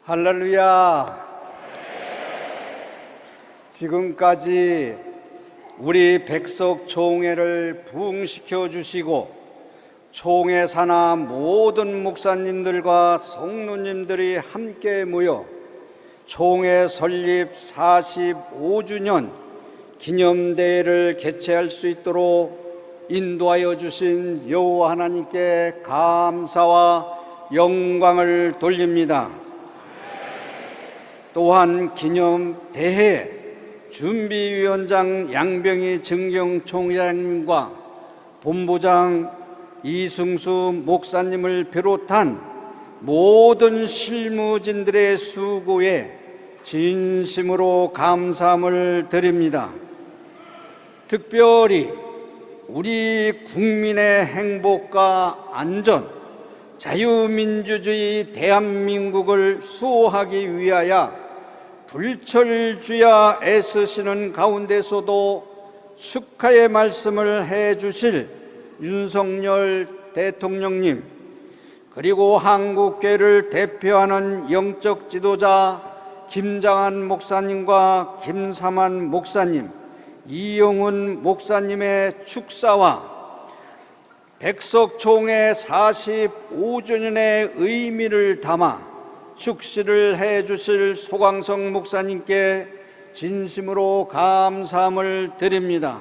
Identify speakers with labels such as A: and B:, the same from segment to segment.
A: 할렐루야. 지금까지 우리 백석 총회를 부흥시켜 주시고 총회 산하 모든 목사님들과 성도님들이 함께 모여 총회 설립 45주년 기념대회를 개최할 수 있도록 인도하여 주신 여호와 하나님께 감사와 영광을 돌립니다. 또한 기념대회 준비위원장 양병희 증경총장님과 본부장 이승수 목사님을 비롯한 모든 실무진들의 수고에 진심으로 감사함을 드립니다. 특별히 우리 국민의 행복과 안전, 자유민주주의 대한민국을 수호하기 위하여 불철주야 애쓰시는 가운데서도 축하의 말씀을 해주실 윤석열 대통령님, 그리고 한국교회를 대표하는 영적 지도자 김장한 목사님과 김삼한 목사님, 이영훈 목사님의 축사와 백석총회 45주년의 의미를 담아 축시를 해주실 소광성 목사님께 진심으로 감사함을 드립니다.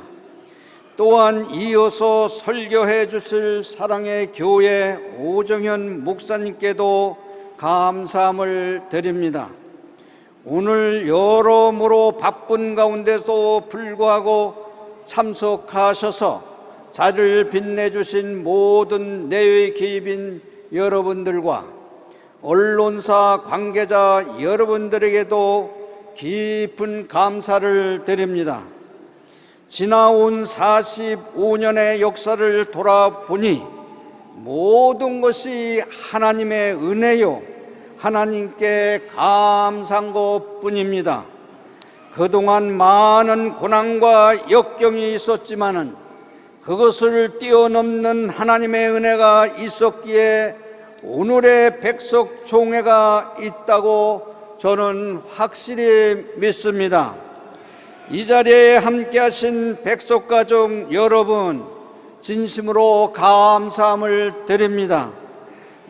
A: 또한 이어서 설교해 주실 사랑의 교회 오정현 목사님께도 감사함을 드립니다. 오늘 여러모로 바쁜 가운데도 불구하고 참석하셔서 자리를 빛내주신 모든 내외 기입인 여러분들과 언론사 관계자 여러분들에게도 깊은 감사를 드립니다. 지나온 45년의 역사를 돌아보니 모든 것이 하나님의 은혜요, 하나님께 감사한 것뿐입니다. 그동안 많은 고난과 역경이 있었지만은 그것을 뛰어넘는 하나님의 은혜가 있었기에 오늘의 백석총회가 있다고 저는 확실히 믿습니다. 이 자리에 함께하신 백석가족 여러분, 진심으로 감사함을 드립니다.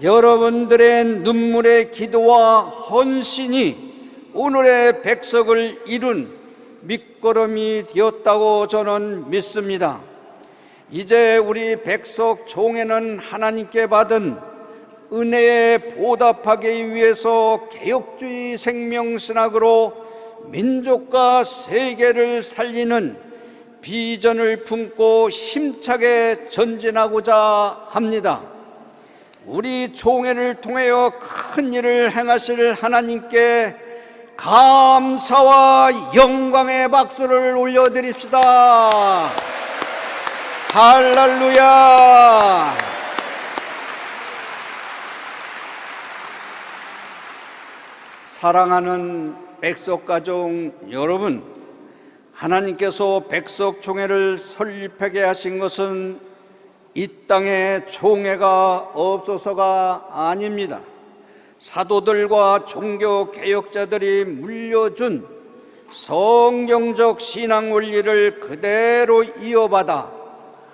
A: 여러분들의 눈물의 기도와 헌신이 오늘의 백석을 이룬 밑거름이 되었다고 저는 믿습니다. 이제 우리 백석총회는 하나님께 받은 은혜에 보답하기 위해서 개혁주의 생명신학으로 민족과 세계를 살리는 비전을 품고 힘차게 전진하고자 합니다. 우리 총회를 통하여 큰 일을 행하실 하나님께 감사와 영광의 박수를 올려드립시다. 할렐루야. 사랑하는 백석가족 여러분, 하나님께서 백석총회를 설립하게 하신 것은 이 땅에 총회가 없어서가 아닙니다. 사도들과 종교개혁자들이 물려준 성경적 신앙 원리를 그대로 이어받아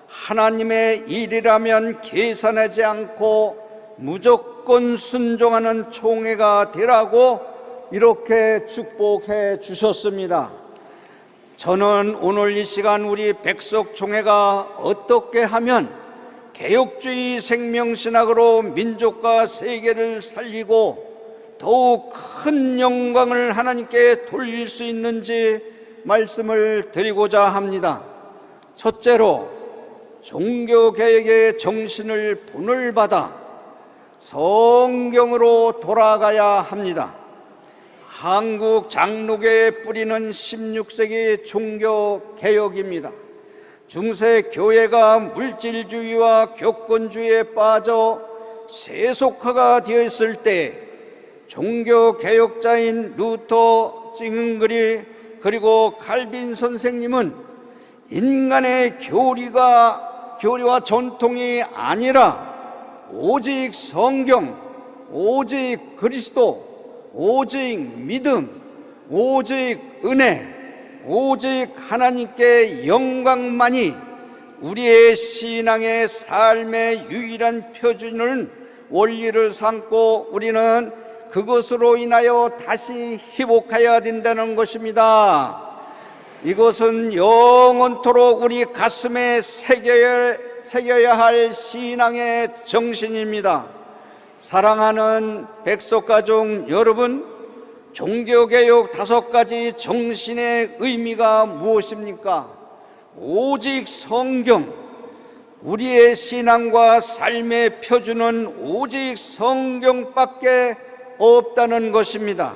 A: 하나님의 일이라면 계산하지 않고 무조건 순종하는 총회가 되라고 이렇게 축복해 주셨습니다. 저는 오늘 이 시간 우리 백석총회가 어떻게 하면 개혁주의 생명신학으로 민족과 세계를 살리고 더욱 큰 영광을 하나님께 돌릴 수 있는지 말씀을 드리고자 합니다. 첫째로, 종교개혁의 정신을 본을 받아 성경으로 돌아가야 합니다. 한국 장로교의 뿌리는 16세기 종교개혁입니다. 중세 교회가 물질주의와 교권주의에 빠져 세속화가 되어 있을 때 종교개혁자인 루터, 징응그리, 그리고 칼빈 선생님은 인간의 교리와 전통이 아니라 오직 성경, 오직 그리스도, 오직 믿음, 오직 은혜, 오직 하나님께 영광만이 우리의 신앙의 삶의 유일한 표준을 원리를 삼고 우리는 그것으로 인하여 다시 회복해야 된다는 것입니다. 이것은 영원토록 우리 가슴에 새겨야 할 신앙의 정신입니다. 사랑하는 백석가족 여러분, 종교개혁 5가지 정신의 의미가 무엇입니까? 오직 성경, 우리의 신앙과 삶의 표준은 오직 성경밖에 없다는 것입니다.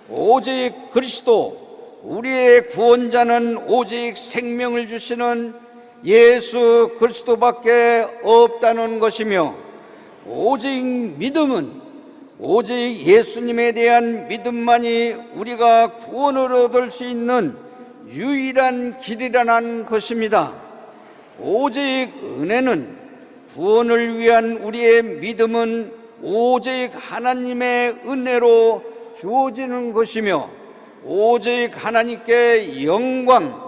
A: 오직 그리스도, 우리의 구원자는 오직 생명을 주시는 예수 그리스도밖에 없다는 것이며, 오직 믿음은 오직 예수님에 대한 믿음만이 우리가 구원을 얻을 수 있는 유일한 길이라는 것입니다. 오직 은혜는 구원을 위한 우리의 믿음은 오직 하나님의 은혜로 주어지는 것이며, 오직 하나님께 영광,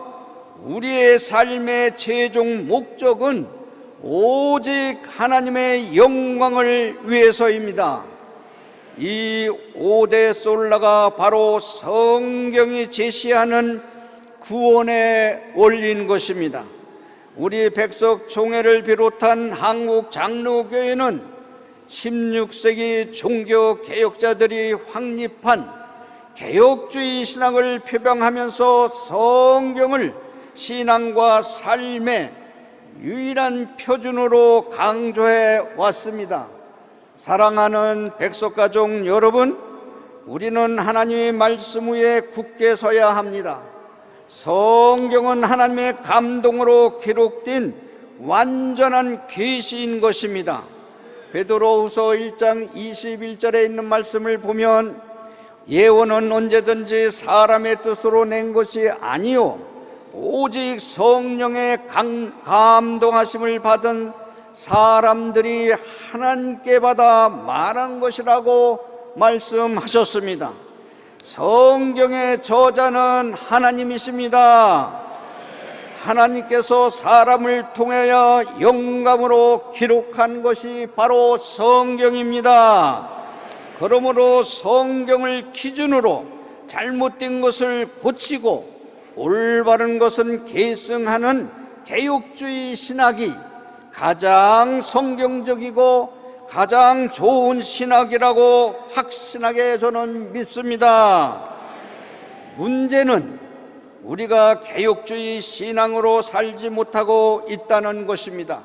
A: 우리의 삶의 최종 목적은 오직 하나님의 영광을 위해서입니다. 이 5대 솔라가 바로 성경이 제시하는 구원의 원리인 것입니다. 우리 백석총회를 비롯한 한국 장로교회는 16세기 종교개혁자들이 확립한 개혁주의 신앙을 표방하면서 성경을 신앙과 삶의 유일한 표준으로 강조해 왔습니다. 사랑하는 백석가족 여러분, 우리는 하나님의 말씀 위에 굳게 서야 합니다. 성경은 하나님의 감동으로 기록된 완전한 계시인 것입니다. 베드로후서 1장 21절에 있는 말씀을 보면, 예언은 언제든지 사람의 뜻으로 낸 것이 아니요 오직 성령의 감동하심을 받은 사람들이 하나님께 받아 말한 것이라고 말씀하셨습니다. 성경의 저자는 하나님이십니다. 하나님께서 사람을 통하여 영감으로 기록한 것이 바로 성경입니다. 그러므로 성경을 기준으로 잘못된 것을 고치고 올바른 것은 계승하는 개혁주의 신학이 가장 성경적이고 가장 좋은 신학이라고 확신하게 저는 믿습니다. 문제는 우리가 개혁주의 신앙으로 살지 못하고 있다는 것입니다.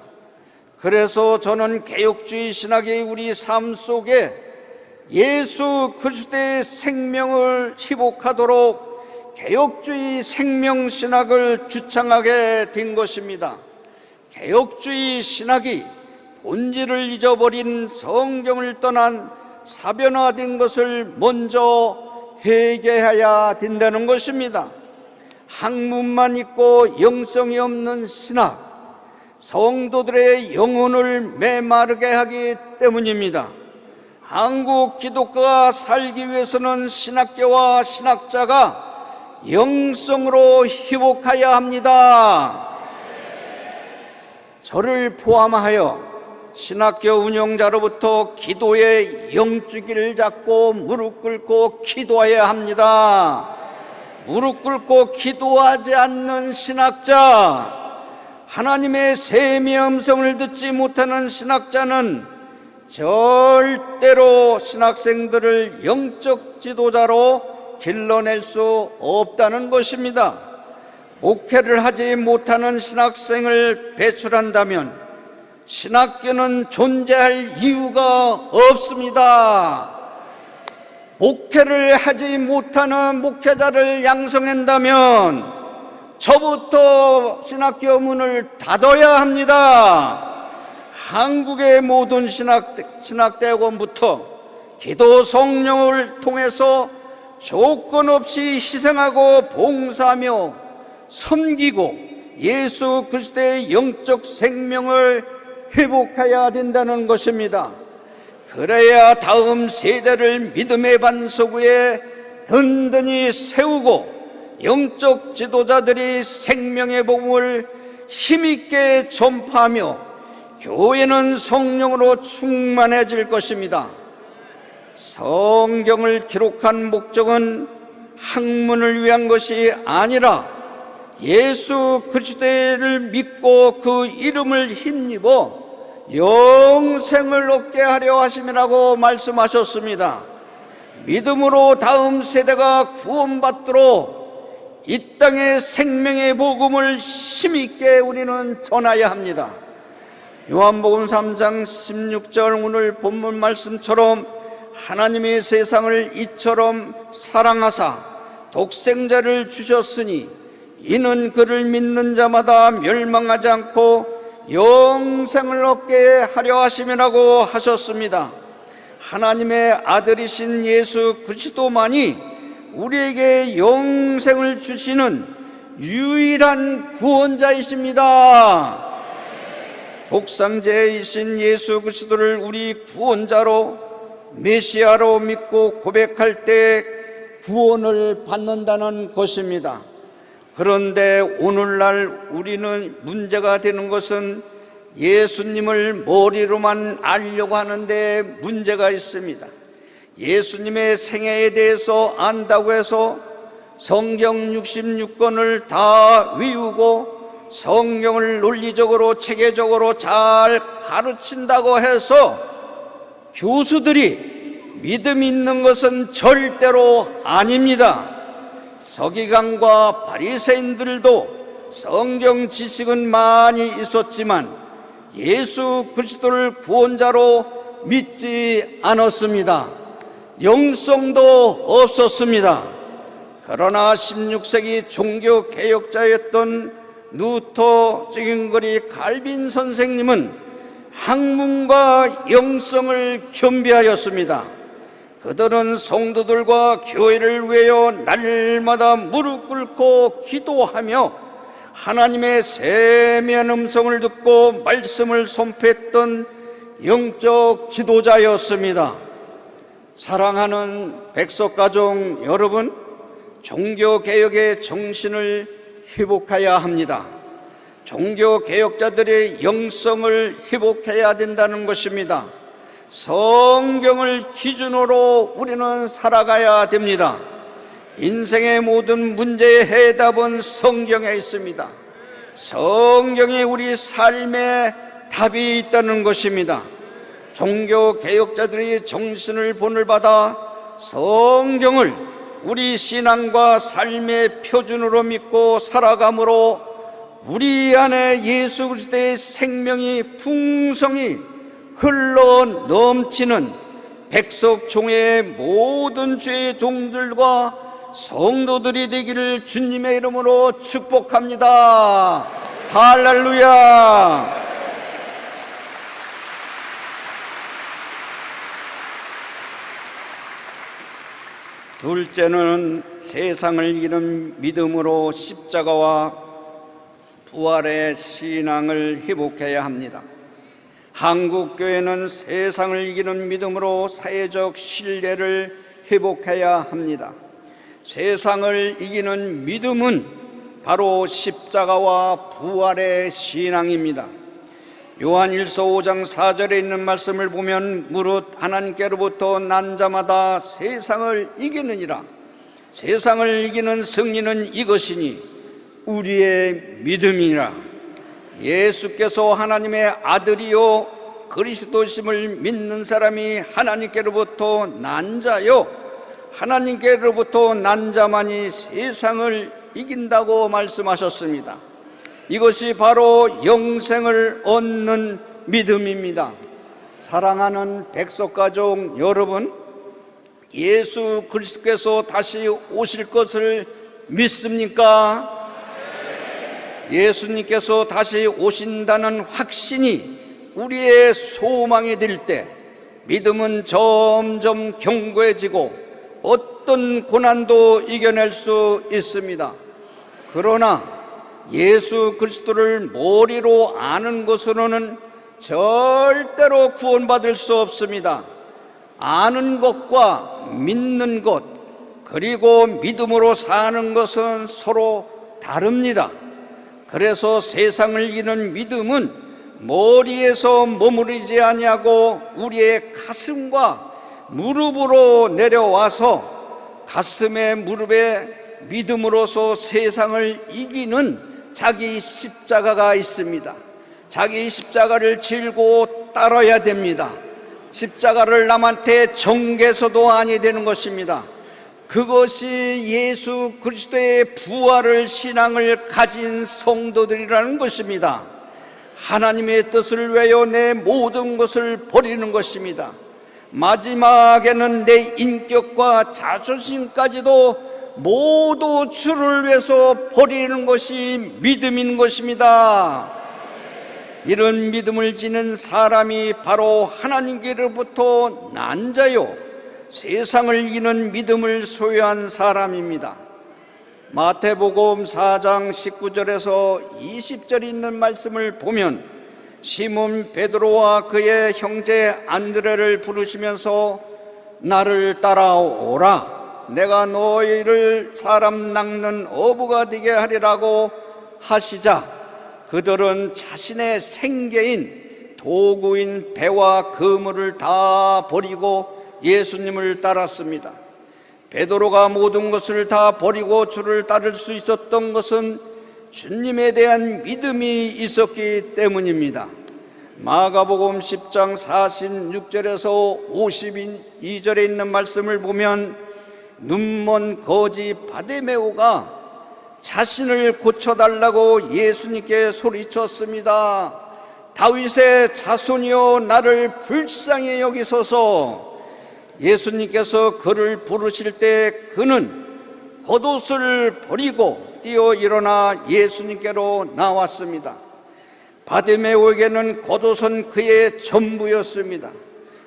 A: 그래서 저는 개혁주의 신학이 우리 삶 속에 예수 그리스도의 생명을 회복하도록 개혁주의 생명신학을 주창하게 된 것입니다. 개혁주의 신학이 본질을 잊어버린 성경을 떠난 사변화된 것을 먼저 회개해야 된다는 것입니다. 학문만 있고 영성이 없는 신학, 성도들의 영혼을 메마르게 하기 때문입니다. 한국 기독교가 살기 위해서는 신학교와 신학자가 영성으로 회복해야 합니다. 저를 포함하여 신학교 운영자로부터 기도의 영주기를 잡고 무릎 꿇고 기도해야 합니다. 무릎 꿇고 기도하지 않는 신학자, 하나님의 셈의 음성을 듣지 못하는 신학자는 절대로 신학생들을 영적 지도자로 길러낼 수 없다는 것입니다. 목회를 하지 못하는 신학생을 배출한다면 신학교는 존재할 이유가 없습니다. 목회를 하지 못하는 목회자를 양성한다면 저부터 신학교 문을 닫아야 합니다. 한국의 모든 신학대학원부터 기도 성령을 통해서 조건 없이 희생하고 봉사하며 섬기고 예수 그리스도의 영적 생명을 회복해야 된다는 것입니다. 그래야 다음 세대를 믿음의 반석 위에 든든히 세우고 영적 지도자들이 생명의 복음을 힘있게 전파하며 교회는 성령으로 충만해질 것입니다. 성경을 기록한 목적은 학문을 위한 것이 아니라 예수 그리스도를 믿고 그 이름을 힘입어 영생을 얻게 하려 하심이라고 말씀하셨습니다. 믿음으로 다음 세대가 구원받도록 이 땅의 생명의 복음을 힘있게 우리는 전하여야 합니다. 요한복음 3장 16절 오늘 본문 말씀처럼 하나님이 세상을 이처럼 사랑하사 독생자를 주셨으니 이는 그를 믿는 자마다 멸망하지 않고 영생을 얻게 하려 하심이라고 하셨습니다. 하나님의 아들이신 예수 그리스도만이 우리에게 영생을 주시는 유일한 구원자이십니다. 독생자이신 예수 그리스도를 우리 구원자로 메시아로 믿고 고백할 때 구원을 받는다는 것입니다. 그런데 오늘날 우리는 문제가 되는 것은 예수님을 머리로만 알려고 하는데 문제가 있습니다. 예수님의 생애에 대해서 안다고 해서 성경 66권을 다 외우고 성경을 논리적으로 체계적으로 잘 가르친다고 해서 교수들이 믿음 있는 것은 절대로 아닙니다. 서기관과 바리새인들도 성경 지식은 많이 있었지만 예수 그리스도를 구원자로 믿지 않았습니다. 영성도 없었습니다. 그러나 16세기 종교개혁자였던 루터, 찌깅거리, 칼빈 선생님은 학문과 영성을 겸비하였습니다. 그들은 성도들과 교회를 위하여 날마다 무릎 꿇고 기도하며 하나님의 세미한 음성을 듣고 말씀을 선포했던 영적 지도자였습니다. 사랑하는 백석가족 여러분, 종교개혁의 정신을 회복해야 합니다. 종교개혁자들의 영성을 회복해야 된다는 것입니다. 성경을 기준으로 우리는 살아가야 됩니다. 인생의 모든 문제의 해답은 성경에 있습니다. 성경에 우리 삶의 답이 있다는 것입니다. 종교개혁자들이 정신을 본을 받아 성경을 우리 신앙과 삶의 표준으로 믿고 살아감으로 우리 안에 예수 그리스도의 생명이 풍성히 흘러 넘치는 백석총회의 모든 주의 종들과 성도들이 되기를 주님의 이름으로 축복합니다. 할렐루야. 둘째는 세상을 이기는 믿음으로 십자가와 부활의 신앙을 회복해야 합니다. 한국교회는 세상을 이기는 믿음으로 사회적 신뢰를 회복해야 합니다. 세상을 이기는 믿음은 바로 십자가와 부활의 신앙입니다. 요한일서 5장 4절에 있는 말씀을 보면 무릇 하나님께로부터 난 자마다 세상을 이기느니라. 세상을 이기는 승리는 이것이니 우리의 믿음이라. 예수께서 하나님의 아들이요 그리스도심을 믿는 사람이 하나님께로부터 난 자요 하나님께로부터 난 자만이 세상을 이긴다고 말씀하셨습니다. 이것이 바로 영생을 얻는 믿음입니다. 사랑하는 백석가족 여러분, 예수 그리스도께서 다시 오실 것을 믿습니까? 예수님께서 다시 오신다는 확신이 우리의 소망이 될 때 믿음은 점점 견고해지고 어떤 고난도 이겨낼 수 있습니다. 그러나 예수 그리스도를 머리로 아는 것으로는 절대로 구원받을 수 없습니다. 아는 것과 믿는 것, 그리고 믿음으로 사는 것은 서로 다릅니다. 그래서 세상을 이기는 믿음은 머리에서 머무르지 아니하고 우리의 가슴과 무릎으로 내려와서 가슴에 무릎에 믿음으로서 세상을 이기는 자기 십자가가 있습니다. 자기 십자가를 질고 따라야 됩니다. 십자가를 남한테 정개서도 아니 되는 것입니다. 그것이 예수 그리스도의 부활을 신앙을 가진 성도들이라는 것입니다. 하나님의 뜻을 위하여 내 모든 것을 버리는 것입니다. 마지막에는 내 인격과 자존심까지도 모두 주를 위해서 버리는 것이 믿음인 것입니다. 이런 믿음을 지닌 사람이 바로 하나님께로부터 난 자요 세상을 이기는 믿음을 소유한 사람입니다. 마태복음 4장 19절에서 20절에 있는 말씀을 보면 시몬 베드로와 그의 형제 안드레를 부르시면서 나를 따라오라, 내가 너희를 사람 낚는 어부가 되게 하리라고 하시자 그들은 자신의 생계인 도구인 배와 그물을 다 버리고 예수님을 따랐습니다. 베드로가 모든 것을 다 버리고 주를 따를 수 있었던 것은 주님에 대한 믿음이 있었기 때문입니다. 마가복음 10장 46절에서 52절에 있는 말씀을 보면 눈먼 거지 바데메오가 자신을 고쳐달라고 예수님께 소리쳤습니다. 다윗의 자손이여 나를 불쌍히 여기소서. 예수님께서 그를 부르실 때 그는 겉옷을 버리고 뛰어 일어나 예수님께로 나왔습니다. 바데메오에게는 겉옷은 그의 전부였습니다.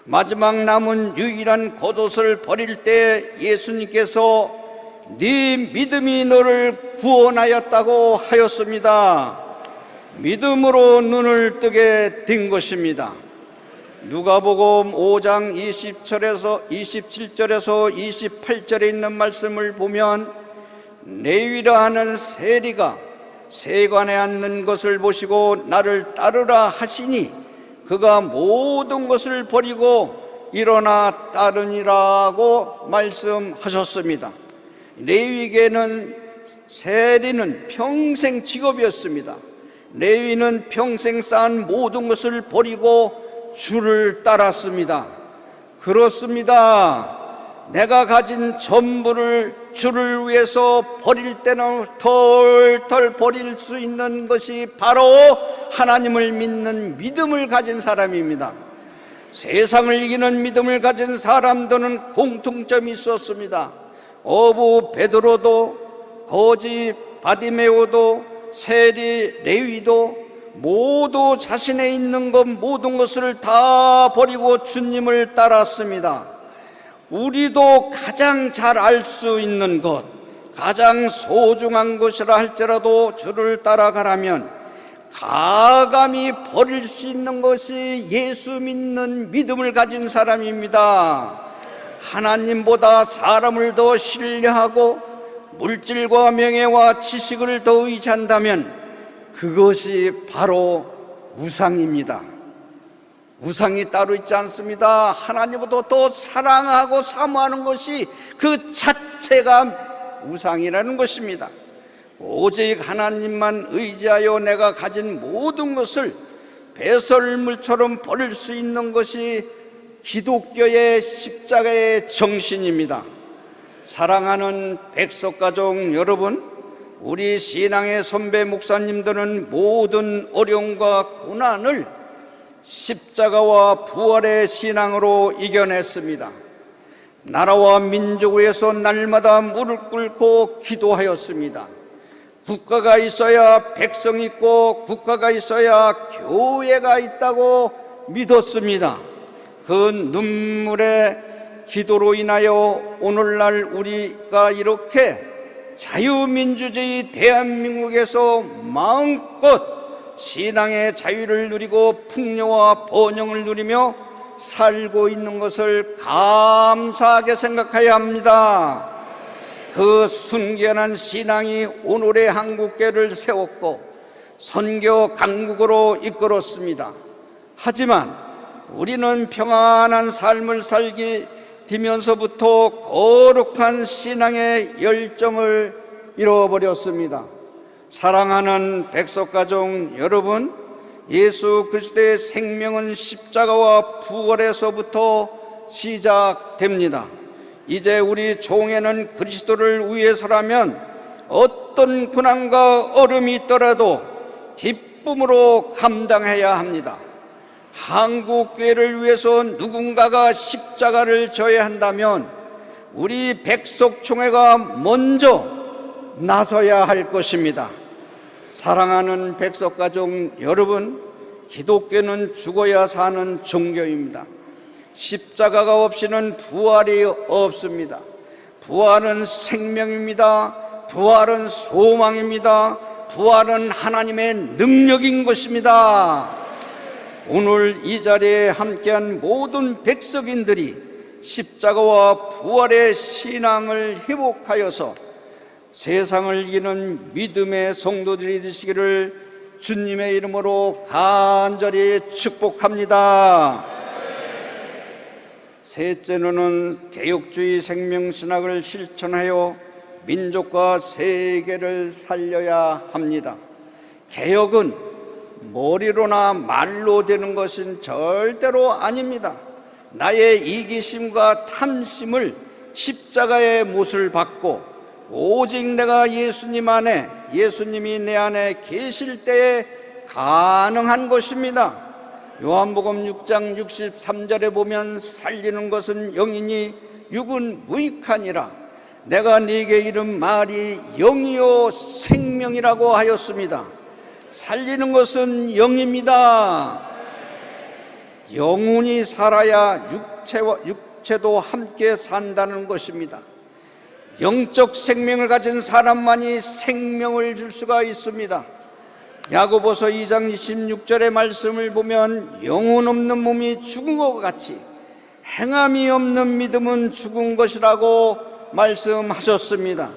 A: 마지막 남은 유일한 겉옷을 버릴 때 예수님께서 네 믿음이 너를 구원하였다고 하였습니다. 믿음으로 눈을 뜨게 된 것입니다. 누가복음 5장 27절에서 28절에 있는 말씀을 보면 레위라 하는 세리가 세관에 앉는 것을 보시고 나를 따르라 하시니 그가 모든 것을 버리고 일어나 따르니라고 말씀하셨습니다. 레위에게는 세리는 평생 직업이었습니다. 레위는 평생 쌓은 모든 것을 버리고 주를 따랐습니다. 그렇습니다. 내가 가진 전부를 주를 위해서 버릴 때는 털털 버릴 수 있는 것이 바로 하나님을 믿는 믿음을 가진 사람입니다. 세상을 이기는 믿음을 가진 사람들은 공통점이 있었습니다. 어부 베드로도 거지 바디메오도 세리 레위도 모두 자신의 있는 것 모든 것을 다 버리고 주님을 따랐습니다. 우리도 가장 잘 알 수 있는 것, 가장 소중한 것이라 할지라도 주를 따라가라면 가감히 버릴 수 있는 것이 예수 믿는 믿음을 가진 사람입니다. 하나님보다 사람을 더 신뢰하고 물질과 명예와 지식을 더 의지한다면 그것이 바로 우상입니다. 우상이 따로 있지 않습니다. 하나님보다 더 사랑하고 사모하는 것이 그 자체가 우상이라는 것입니다. 오직 하나님만 의지하여 내가 가진 모든 것을 배설물처럼 버릴 수 있는 것이 기독교의 십자가의 정신입니다. 사랑하는 백석가족 여러분, 우리 신앙의 선배 목사님들은 모든 어려움과 고난을 십자가와 부활의 신앙으로 이겨냈습니다. 나라와 민족을 위해서 날마다 무릎 꿇고 기도하였습니다. 국가가 있어야 백성이 있고 국가가 있어야 교회가 있다고 믿었습니다. 그 눈물의 기도로 인하여 오늘날 우리가 이렇게 자유민주주의 대한민국에서 마음껏 신앙의 자유를 누리고 풍요와 번영을 누리며 살고 있는 것을 감사하게 생각해야 합니다. 그 순결한 신앙이 오늘의 한국교회를 세웠고 선교 강국으로 이끌었습니다. 하지만 우리는 평안한 삶을 살기 뒤면서부터 거룩한 신앙의 열정을 잃어버렸습니다. 사랑하는 백석가족 여러분, 예수 그리스도의 생명은 십자가와 부활에서부터 시작됩니다. 이제 우리 종에는 그리스도를 위해서라면 어떤 고난과 어려움이 있더라도 기쁨으로 감당해야 합니다. 한국교회를 위해서 누군가가 십자가를 져야 한다면 우리 백석총회가 먼저 나서야 할 것입니다. 사랑하는 백석가족 여러분, 기독교는 죽어야 사는 종교입니다. 십자가가 없이는 부활이 없습니다. 부활은 생명입니다. 부활은 소망입니다. 부활은 하나님의 능력인 것입니다. 오늘 이 자리에 함께한 모든 백석인들이 십자가와 부활의 신앙을 회복하여서 세상을 이기는 믿음의 성도들이 되시기를 주님의 이름으로 간절히 축복합니다. 셋째로는 개혁주의 생명신학을 실천하여 민족과 세계를 살려야 합니다. 개혁은 머리로나 말로 되는 것은 절대로 아닙니다. 나의 이기심과 탐심을 십자가의 못을 받고 오직 내가 예수님 안에, 예수님이 내 안에 계실 때에 가능한 것입니다. 요한복음 6장 63절에 보면 살리는 것은 영이니 육은 무익하니라. 내가 네게 이른 말이 영이요 생명이라고 하였습니다. 살리는 것은 영입니다. 영혼이 살아야 육체도 함께 산다는 것입니다. 영적 생명을 가진 사람만이 생명을 줄 수가 있습니다. 야고보서 2장 26절의 말씀을 보면 영혼 없는 몸이 죽은 것 같이 행함이 없는 믿음은 죽은 것이라고 말씀하셨습니다.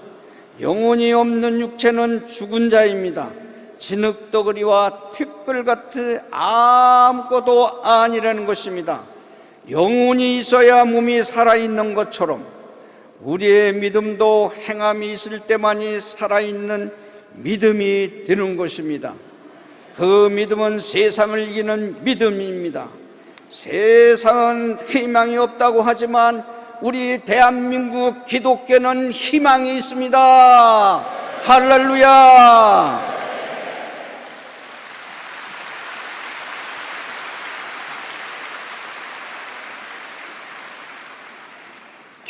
A: 영혼이 없는 육체는 죽은 자입니다. 진흙더거리와 티끌 같은 아무것도 아니라는 것입니다. 영혼이 있어야 몸이 살아있는 것처럼 우리의 믿음도 행함이 있을 때만이 살아있는 믿음이 되는 것입니다. 그 믿음은 세상을 이기는 믿음입니다. 세상은 희망이 없다고 하지만 우리 대한민국 기독교는 희망이 있습니다. 할렐루야!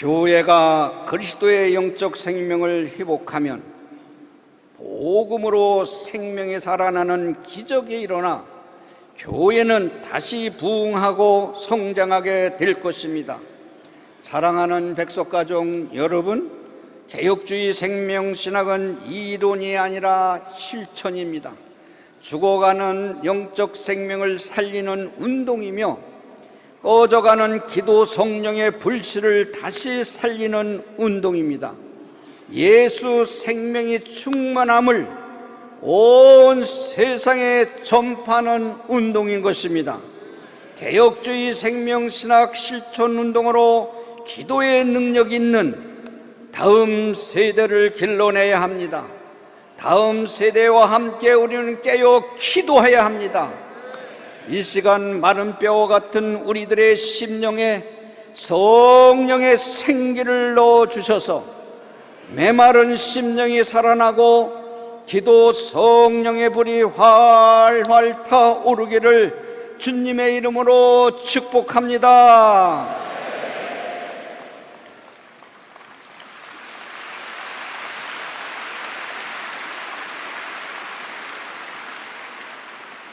A: 교회가 그리스도의 영적 생명을 회복하면 복음으로 생명이 살아나는 기적이 일어나 교회는 다시 부흥하고 성장하게 될 것입니다. 사랑하는 백석가족 여러분, 개혁주의 생명신학은 이론이 아니라 실천입니다. 죽어가는 영적 생명을 살리는 운동이며 꺼져가는 기도 성령의 불씨를 다시 살리는 운동입니다. 예수 생명이 충만함을 온 세상에 전파하는 운동인 것입니다. 개혁주의 생명신학 실천운동으로 기도의 능력 있는 다음 세대를 길러내야 합니다. 다음 세대와 함께 우리는 깨어 기도해야 합니다. 이 시간 마른 뼈와 같은 우리들의 심령에 성령의 생기를 넣어주셔서 메마른 심령이 살아나고 기도 성령의 불이 활활 타오르기를 주님의 이름으로 축복합니다.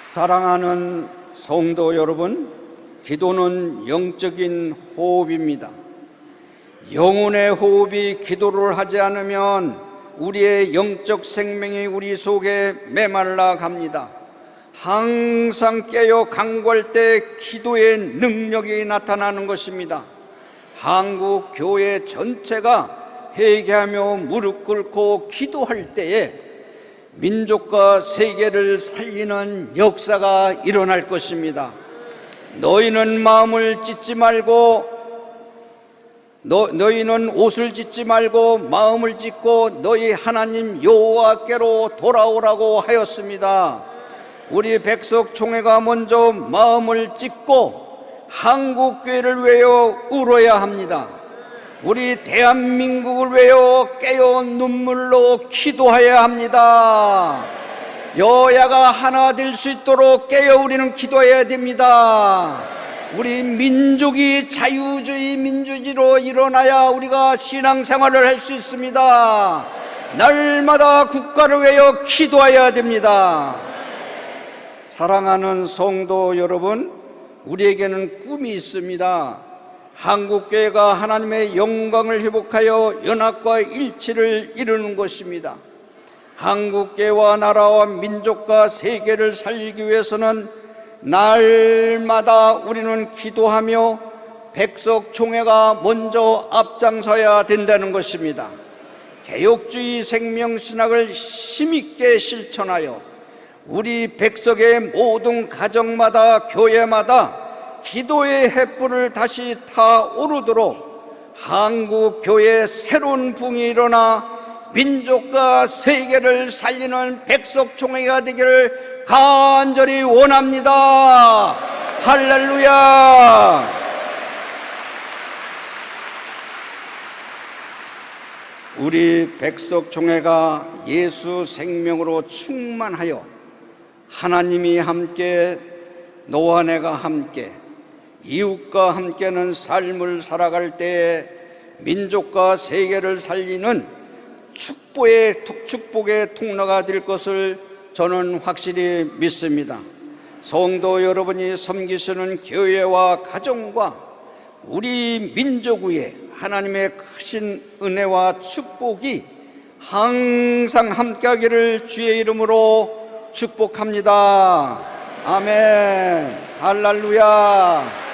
A: 사랑하는 성도 여러분, 기도는 영적인 호흡입니다. 영혼의 호흡이 기도를 하지 않으면 우리의 영적 생명이 우리 속에 메말라 갑니다. 항상 깨어 간구할 때 기도의 능력이 나타나는 것입니다. 한국 교회 전체가 회개하며 무릎 꿇고 기도할 때에 민족과 세계를 살리는 역사가 일어날 것입니다. 너희는 마음을 찢지 말고 너희는 옷을 찢지 말고 마음을 찢고 너희 하나님 여호와께로 돌아오라고 하였습니다. 우리 백석총회가 먼저 마음을 찢고 한국교회를 위하여 울어야 합니다. 우리 대한민국을 위하여 깨어 눈물로 기도해야 합니다. 여야가 하나 될 수 있도록 깨어 우리는 기도해야 됩니다. 우리 민족이 자유주의 민주주의로 일어나야 우리가 신앙생활을 할 수 있습니다. 날마다 국가를 위하여 기도해야 됩니다. 사랑하는 성도 여러분, 우리에게는 꿈이 있습니다. 한국교회가 하나님의 영광을 회복하여 연합과 일치를 이루는 것입니다. 한국교회와 나라와 민족과 세계를 살리기 위해서는 날마다 우리는 기도하며 백석총회가 먼저 앞장서야 된다는 것입니다. 개혁주의 생명신학을 힘있게 실천하여 우리 백석의 모든 가정마다 교회마다 기도의 횃불을 다시 타오르도록 한국교회의 새로운 붕이 일어나 민족과 세계를 살리는 백석총회가 되기를 간절히 원합니다. 할렐루야. 우리 백석총회가 예수 생명으로 충만하여 하나님이 함께 너와 내가 함께 이웃과 함께는 삶을 살아갈 때에 민족과 세계를 살리는 축복의 통로가 될 것을 저는 확실히 믿습니다. 성도 여러분이 섬기시는 교회와 가정과 우리 민족 위에 하나님의 크신 은혜와 축복이 항상 함께하기를 주의 이름으로 축복합니다. 아멘. 할렐루야.